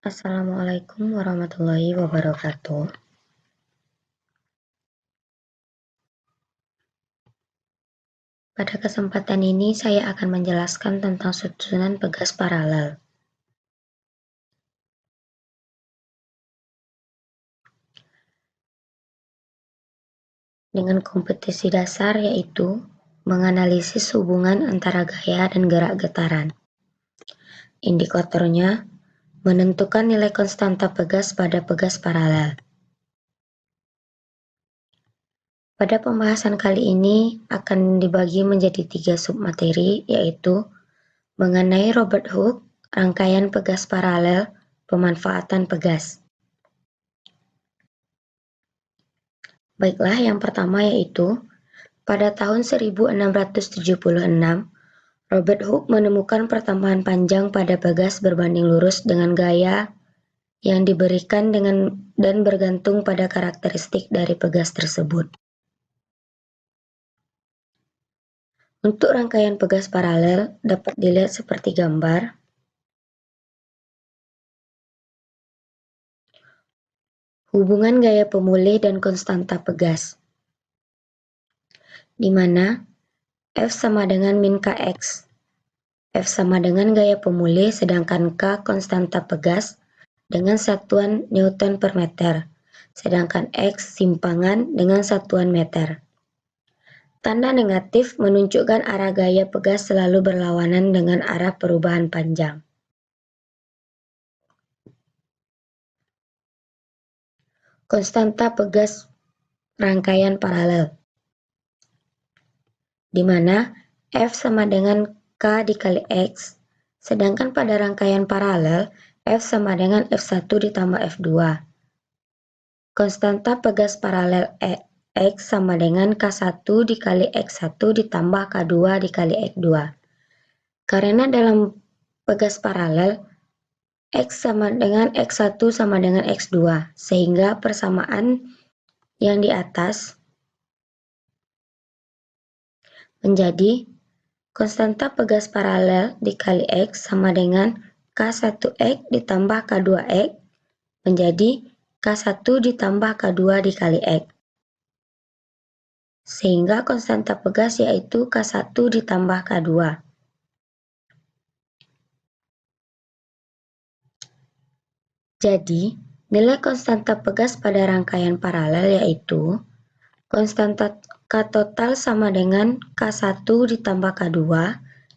Assalamualaikum warahmatullahi wabarakatuh. Pada kesempatan ini saya akan menjelaskan tentang susunan pegas paralel. Dengan kompetisi dasar yaitu menganalisis hubungan antara gaya dan gerak getaran. Indikatornya menentukan nilai konstanta pegas pada pegas paralel. Pada pembahasan kali ini akan dibagi menjadi 3 submateri, yaitu mengenai Robert Hooke, rangkaian pegas paralel, pemanfaatan pegas. Baiklah, yang pertama yaitu pada tahun 1676, Robert Hooke menemukan pertambahan panjang pada pegas berbanding lurus dengan gaya yang diberikan dan bergantung pada karakteristik dari pegas tersebut. Untuk rangkaian pegas paralel dapat dilihat seperti gambar. Hubungan gaya pemulih dan konstanta pegas, di mana F sama dengan min Kx. F sama dengan gaya pemulih, sedangkan K konstanta pegas dengan satuan Newton per meter, sedangkan X simpangan dengan satuan meter. Tanda negatif menunjukkan arah gaya pegas selalu berlawanan dengan arah perubahan panjang. Konstanta pegas rangkaian paralel, di mana F sama dengan K dikali X, sedangkan pada rangkaian paralel F sama dengan F1 ditambah F2. Konstanta pegas paralel X sama dengan K1 dikali X1 ditambah K2 dikali X2. Karena dalam pegas paralel X sama dengan X1 sama dengan X2, sehingga persamaan yang di atas menjadi konstanta pegas paralel dikali X sama dengan K1X ditambah K2X menjadi K1 ditambah K2 dikali X. Sehingga konstanta pegas yaitu K1 ditambah K2. Jadi, nilai konstanta pegas pada rangkaian paralel yaitu konstanta K total sama dengan K1 ditambah K2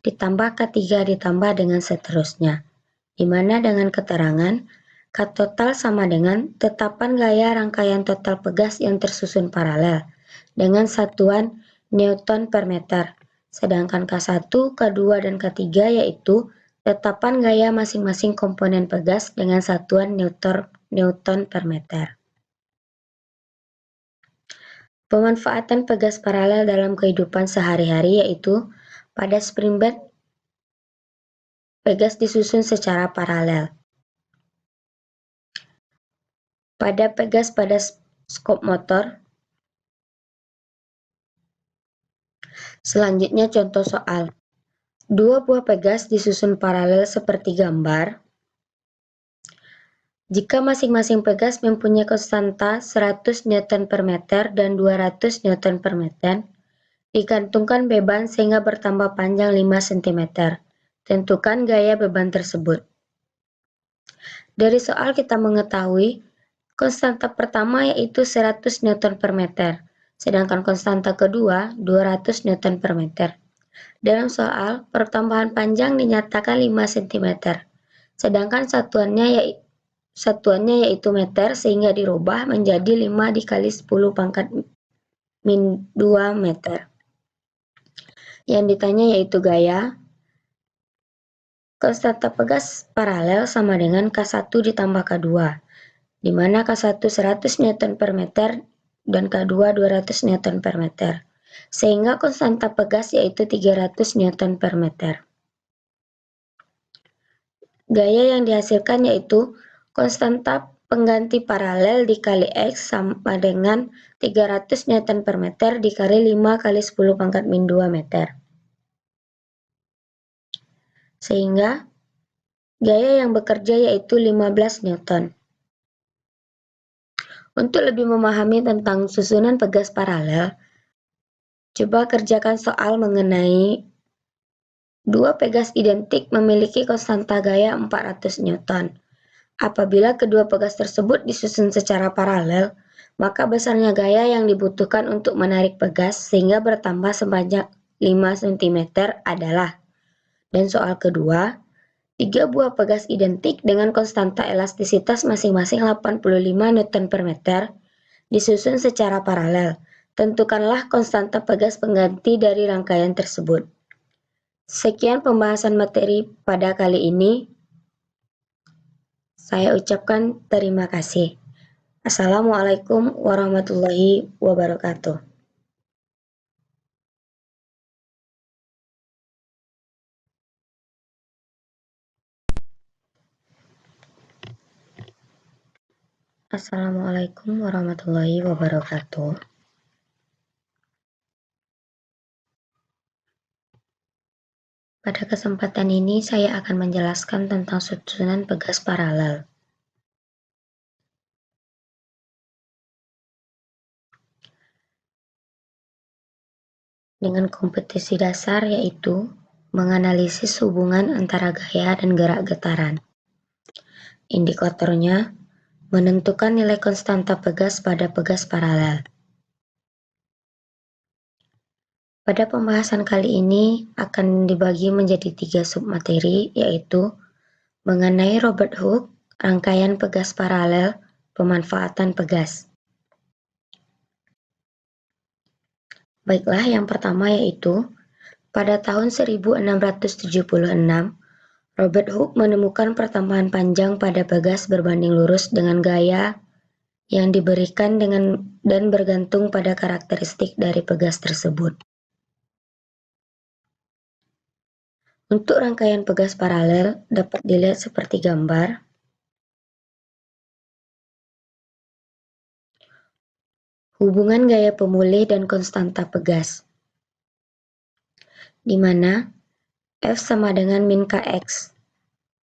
ditambah K3 ditambah dengan seterusnya, di mana dengan keterangan K total sama dengan tetapan gaya rangkaian total pegas yang tersusun paralel dengan satuan Newton per meter, sedangkan K1, K2, dan K3 yaitu tetapan gaya masing-masing komponen pegas dengan satuan Newton per meter. Pemanfaatan pegas paralel dalam kehidupan sehari-hari yaitu pada spring bed, pegas disusun secara paralel. Pada pegas pada skop motor. Selanjutnya contoh soal. Dua buah pegas disusun paralel seperti gambar. Jika masing-masing pegas mempunyai konstanta 100 Newton per meter dan 200 Newton per meter, digantungkan beban sehingga bertambah panjang 5 cm. Tentukan gaya beban tersebut. Dari soal kita mengetahui konstanta pertama yaitu 100 Newton per meter, sedangkan konstanta kedua 200 Newton per meter. Dalam soal, pertambahan panjang dinyatakan 5 cm, sedangkan satuannya yaitu meter, sehingga dirubah menjadi 5 dikali 10 pangkat min 2 meter. Yang ditanya yaitu gaya. Konstanta pegas paralel sama dengan K1 ditambah K2, di mana K1 100 Newton per meter dan K2 200 Newton per meter. Sehingga konstanta pegas yaitu 300 Newton per meter. Gaya yang dihasilkan yaitu konstanta pengganti paralel dikali X sama dengan 300 Newton per meter dikali 5 kali 10 pangkat min 2 meter. Sehingga Gaya yang bekerja yaitu 15 Newton. Untuk lebih memahami tentang susunan pegas paralel, coba kerjakan soal mengenai dua pegas identik memiliki konstanta gaya 400 Newton. Apabila kedua pegas tersebut disusun secara paralel, maka besarnya gaya yang dibutuhkan untuk menarik pegas sehingga bertambah sebanyak 5 cm adalah. Dan soal kedua, tiga buah pegas identik dengan konstanta elastisitas masing-masing 85 Newton per meter disusun secara paralel. Tentukanlah konstanta pegas pengganti dari rangkaian tersebut. Sekian pembahasan materi pada kali ini. Saya ucapkan terima kasih. Assalamualaikum warahmatullahi wabarakatuh. Assalamualaikum warahmatullahi wabarakatuh. Pada kesempatan ini saya akan menjelaskan tentang susunan pegas paralel. Dengan kompetisi dasar yaitu menganalisis hubungan antara gaya dan gerak getaran. Indikatornya menentukan nilai konstanta pegas pada pegas paralel. Pada pembahasan kali ini akan dibagi menjadi 3 submateri, yaitu mengenai Robert Hooke, rangkaian pegas paralel, pemanfaatan pegas. Baiklah, yang pertama yaitu pada tahun 1676, Robert Hooke menemukan pertambahan panjang pada pegas berbanding lurus dengan gaya yang diberikan dan bergantung pada karakteristik dari pegas tersebut. Untuk rangkaian pegas paralel dapat dilihat seperti gambar. Hubungan gaya pemulih dan konstanta pegas, di mana F sama dengan min Kx.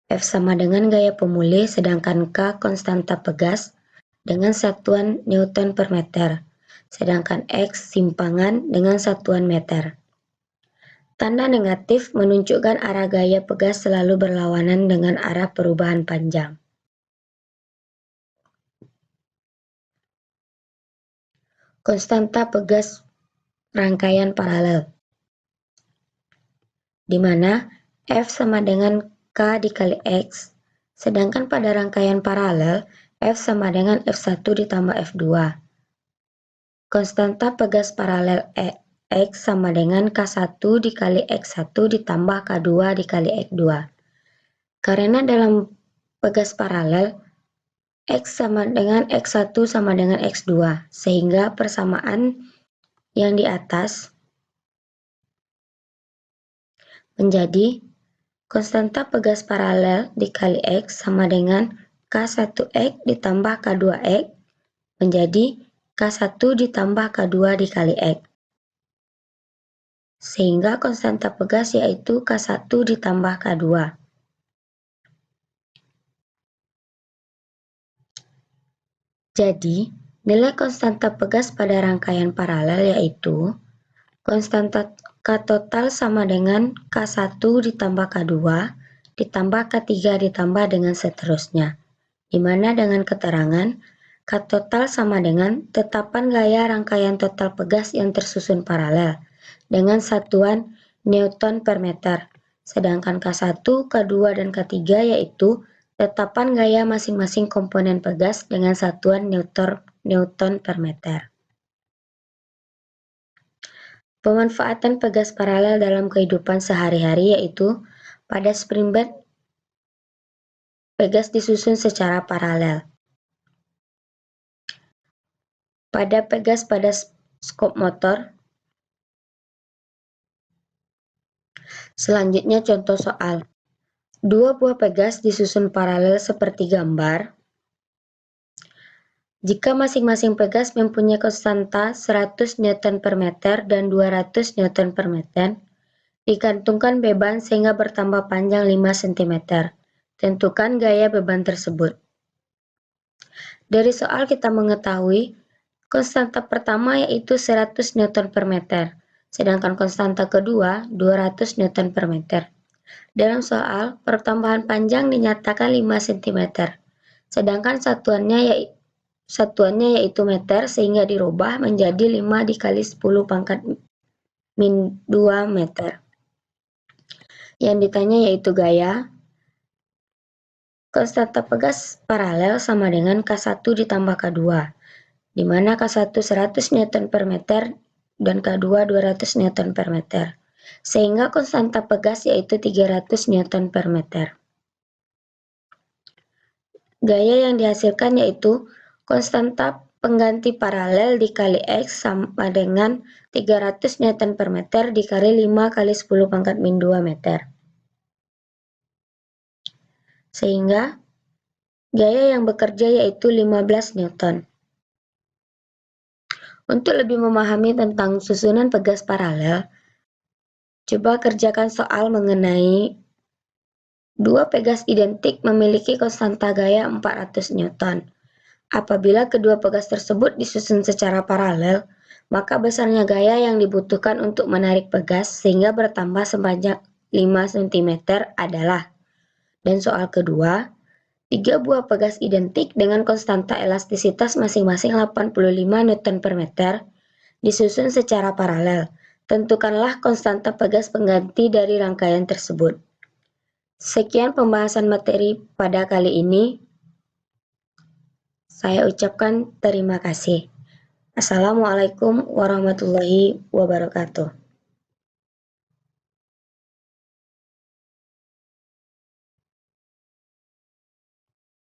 F sama dengan gaya pemulih, sedangkan K konstanta pegas dengan satuan Newton per meter, sedangkan X simpangan dengan satuan meter. Tanda negatif menunjukkan arah gaya pegas selalu berlawanan dengan arah perubahan panjang. Konstanta pegas rangkaian paralel, di mana F sama dengan K dikali X, sedangkan pada rangkaian paralel, F sama dengan F1 ditambah F2. Konstanta pegas paralel X sama dengan K1 dikali X1 ditambah K2 dikali X2. Karena dalam pegas paralel, X sama dengan X1 sama dengan X2, sehingga persamaan yang di atas menjadi konstanta pegas paralel dikali X sama dengan K1X ditambah K2X menjadi K1 ditambah K2 dikali X. Sehingga konstanta pegas yaitu K1 ditambah K2. Jadi, nilai konstanta pegas pada rangkaian paralel yaitu konstanta K total sama dengan K1 ditambah K2 ditambah K3 ditambah dengan seterusnya, di mana dengan keterangan K total sama dengan tetapan gaya rangkaian total pegas yang tersusun paralel dengan satuan Newton per meter, sedangkan K1, K2, dan K3 yaitu tetapan gaya masing-masing komponen pegas dengan satuan Newton per meter. Pemanfaatan pegas paralel dalam kehidupan sehari-hari yaitu pada spring bed, pegas disusun secara paralel. Pada pegas pada skop motor. Selanjutnya contoh soal. Dua buah pegas disusun paralel seperti gambar. Jika masing-masing pegas mempunyai konstanta 100 Newton per meter dan 200 Newton per meter, digantungkan beban sehingga bertambah panjang 5 cm. Tentukan gaya beban tersebut. Dari soal kita mengetahui konstanta pertama yaitu 100 Newton per meter, sedangkan konstanta kedua 200 Newton per meter. Dalam soal, pertambahan panjang dinyatakan 5 cm, sedangkan satuannya yaitu meter sehingga dirubah menjadi 5 dikali 10 pangkat min 2 meter. Yang ditanya yaitu gaya. Konstanta pegas paralel sama dengan K1 ditambah K2, di mana K1 100 Newton per meter dan K2 200 Newton per meter, sehingga konstanta pegas yaitu 300 Newton per meter. Gaya yang dihasilkan yaitu konstanta pengganti paralel dikali X sama dengan 300 Newton per meter dikali 5 kali 10 pangkat min 2 meter. Sehingga gaya yang bekerja yaitu 15 Newton. Untuk lebih memahami tentang susunan pegas paralel, coba kerjakan soal mengenai dua pegas identik memiliki konstanta gaya 400 Newton. Apabila kedua pegas tersebut disusun secara paralel, maka besarnya gaya yang dibutuhkan untuk menarik pegas sehingga bertambah sebanyak 5 cm adalah. Dan soal kedua, 3 buah pegas identik dengan konstanta elastisitas masing-masing 85 Newton per meter disusun secara paralel. Tentukanlah konstanta pegas pengganti dari rangkaian tersebut. Sekian pembahasan materi pada kali ini. Saya ucapkan terima kasih. Assalamualaikum warahmatullahi wabarakatuh.